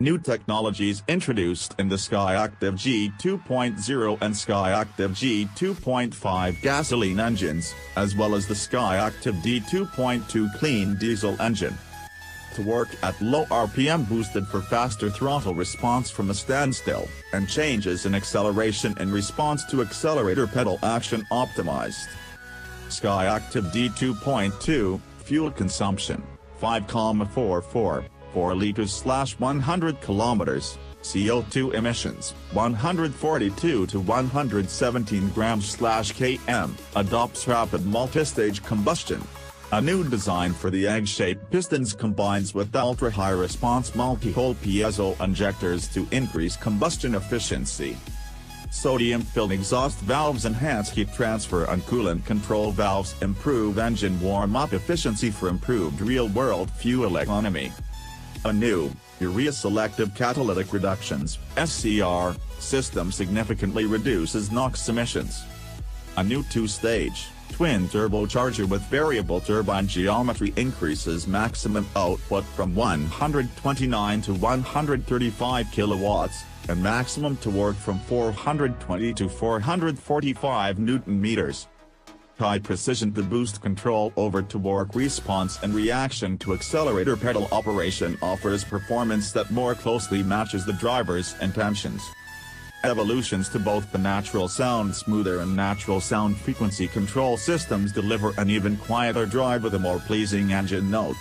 New technologies introduced in the SKYACTIV G 2.0 and SKYACTIV G 2.5 gasoline engines, as well as the SKYACTIV D 2.2 clean diesel engine. To work at low RPM, boosted for faster throttle response from a standstill, and changes in acceleration in response to accelerator pedal action optimized. SKYACTIV D 2.2, fuel consumption, 5,44. 4 liters/100 kilometers, CO2 emissions, 142 to 117 grams/km, adopts rapid multi-stage combustion. A new design for the egg-shaped pistons combines with ultra-high response multi-hole piezo injectors to increase combustion efficiency. Sodium-filled exhaust valves enhance heat transfer, and coolant control valves improve engine warm-up efficiency for improved real-world fuel economy. A new, urea-selective catalytic reductions (SCR) system significantly reduces NOx emissions. A new two-stage, twin turbocharger with variable turbine geometry increases maximum output from 129 to 135 kilowatts, and maximum torque from 420 to 445 Newton-meters. High precision to boost control over torque response and reaction to accelerator pedal operation offers performance that more closely matches the driver's intentions. Evolutions to both the natural sound smoother and natural sound frequency control systems deliver an even quieter drive with a more pleasing engine note.